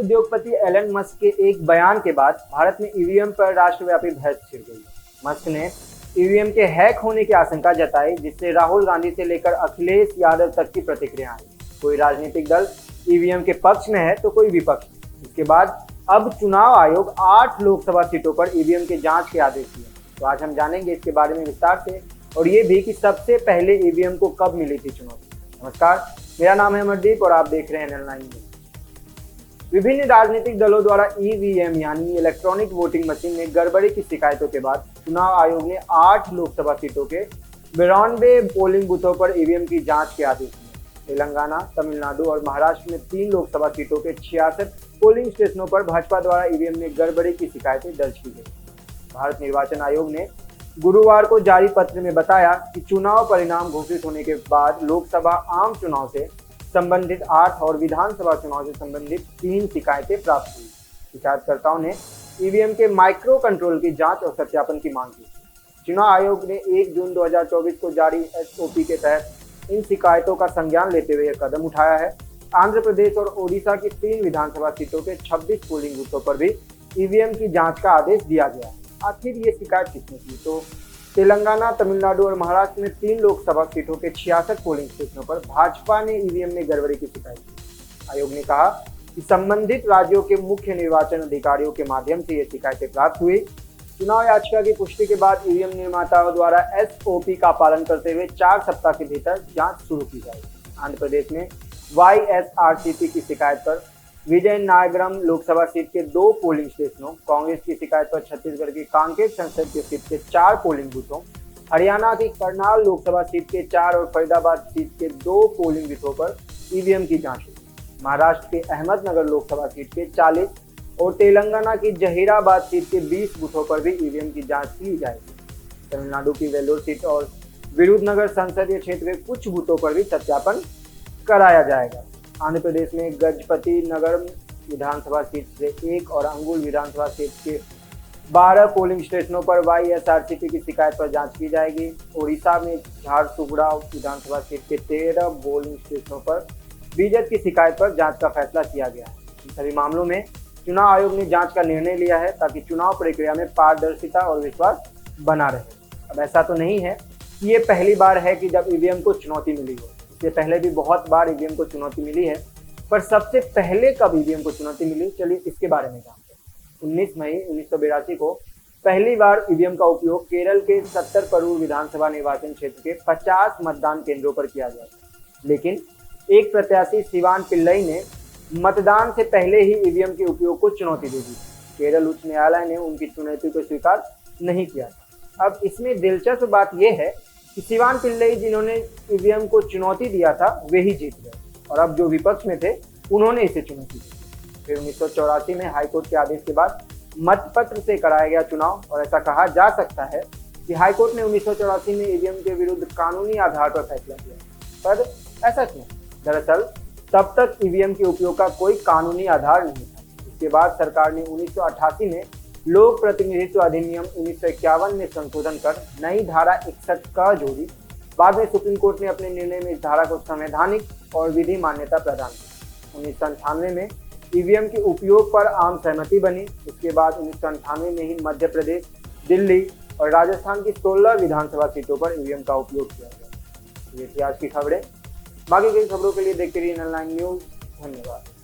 उद्योगपति Elon Musk के एक बयान के बाद भारत में ईवीएम पर राष्ट्रव्यापी बहस छिड़ गई। मस्क ने ईवीएम के हैक होने की आशंका जताई, जिससे राहुल गांधी से लेकर अखिलेश यादव तक की प्रतिक्रिया आई। कोई राजनीतिक दल ईवीएम के पक्ष में है तो कोई विपक्ष में। इसके बाद अब चुनाव आयोग 8 लोकसभा सीटों पर ईवीएम के जांच के आदेश दिए। तो आज हम जानेंगे इसके बारे में विस्तार से, और ये भी कि सबसे पहले ईवीएम को कब मिली थी चुनौती। नमस्कार, मेरा नाम है अमरदीप और आप देख रहे हैं NL9 न्यूज। विभिन्न राजनीतिक दलों द्वारा ईवीएम यानी इलेक्ट्रॉनिक वोटिंग मशीन में गड़बड़ी की शिकायतों के बाद चुनाव आयोग ने 8 लोकसभा सीटों के 92 पोलिंग बूथों पर ईवीएम की जांच के आदेश दिए। तेलंगाना, तमिलनाडु और महाराष्ट्र में 3 लोकसभा सीटों के 66 पोलिंग स्टेशनों पर भाजपा द्वारा ईवीएम में गड़बड़ी की शिकायतें दर्ज की गई। भारत निर्वाचन आयोग ने गुरुवार को जारी पत्र में बताया कि चुनाव परिणाम घोषित होने के बाद लोकसभा आम चुनाव से संबंधित 8 और विधानसभा चुनाव से संबंधित 3 शिकायतें प्राप्त हुई। शिकायतकर्ताओं ने ईवीएम के माइक्रो कंट्रोल की जांच और सत्यापन की मांग की। चुनाव आयोग ने 1 जून 2024 को जारी SOP के तहत इन शिकायतों का संज्ञान लेते हुए यह कदम उठाया है। आंध्र प्रदेश और ओडिशा की 3 विधानसभा सीटों के 26 पोलिंग बूथों पर भी ईवीएम की जांच का आदेश दिया गया। आखिर ये शिकायत किसने की? तो तेलंगाना, तमिलनाडु और महाराष्ट्र में 3 लोकसभा सीटों के 66 पोलिंग स्टेशनों पर भाजपा ने ईवीएम में गड़बड़ी की शिकायत की। आयोग ने कहा कि संबंधित राज्यों के मुख्य निर्वाचन अधिकारियों के माध्यम से ये शिकायतें प्राप्त हुई। चुनाव याचिका की पुष्टि के बाद ईवीएम निर्माताओं द्वारा SOP का पालन करते हुए 4 सप्ताह के भीतर जांच शुरू की जाएगी। आंध्र प्रदेश में YSRCP की शिकायत पर विजयनगरम लोकसभा सीट के 2 पोलिंग स्टेशनों, कांग्रेस की शिकायत पर छत्तीसगढ़ की कांकेर संसदीय सीट के 4 पोलिंग बूथों, हरियाणा की करनाल लोकसभा सीट के 4 और फरीदाबाद सीट के 2 पोलिंग बूथों पर ईवीएम की जांच हुई। महाराष्ट्र के अहमदनगर लोकसभा सीट के 40 और तेलंगाना की जहीराबाद सीट के 20 बूथों पर भी ईवीएम की जांच की जाएगी। तमिलनाडु की वेल्लोर सीट और विरुधनगर संसदीय क्षेत्र के कुछ बूथों पर भी सत्यापन कराया जाएगा। आंध्र प्रदेश में गजपति नगर विधानसभा सीट से 1 और अंगुल विधानसभा सीट के 12 पोलिंग स्टेशनों पर YSRCP की शिकायत पर जांच की जाएगी। ओडिशा में झारसुगुड़ा विधानसभा सीट के 13 पोलिंग स्टेशनों पर बीजेपी की शिकायत पर जांच का फैसला किया गया है। इन सभी मामलों में चुनाव आयोग ने जांच का निर्णय लिया है ताकि चुनाव प्रक्रिया में पारदर्शिता और विश्वास बना रहे। अब ऐसा तो नहीं है कि ये पहली बार है कि जब ईवीएम को चुनौती मिली हो। इससे पहले भी बहुत बार ईवीएम को चुनौती मिली है, पर सबसे पहले कब ईवीएम को चुनौती मिली, चलिए इसके बारे में जानते हैं। 19 मई 1982 को पहली बार ईवीएम का उपयोग केरल के 70 करोड़ विधानसभा निर्वाचन क्षेत्र के 50 मतदान केंद्रों पर किया गया था। लेकिन एक प्रत्याशी शिवान पिल्लई ने मतदान से पहले ही ईवीएम के उपयोग को चुनौती दे दी। केरल उच्च न्यायालय ने उनकी चुनौती को स्वीकार नहीं किया। अब इसमें दिलचस्प बात यह है कि शिवान पिल्लई जिन्होंने ईवीएम को चुनौती दिया था वे ही जीत गए, और अब जो विपक्ष में थे उन्होंने इसे चुनौती दी। फिर 1984 में हाईकोर्ट के आदेश के बाद मतपत्र से कराया गया चुनाव, और ऐसा कहा जा सकता है कि हाईकोर्ट ने 1984 में ईवीएम के विरुद्ध कानूनी आधार पर फैसला किया। पर ऐसा क्यों? दरअसल तब तक ईवीएम के उपयोग का कोई कानूनी आधार नहीं था। इसके बाद सरकार ने 1988 में लोक प्रतिनिधित्व अधिनियम 1951 में संशोधन कर नई धारा 61 का जोड़ी। बाद में सुप्रीम कोर्ट ने अपने निर्णय में इस धारा को संवैधानिक और विधि मान्यता प्रदान की। 1998 में ईवीएम के उपयोग पर आम सहमति बनी। इसके बाद 1998 में ही मध्य प्रदेश, दिल्ली और राजस्थान की 16 विधानसभा सीटों पर ईवीएम का उपयोग किया गया। ये थी आज की खबरें। बाकी कई खबरों के लिए देखते रहिए NL9 न्यूज। धन्यवाद।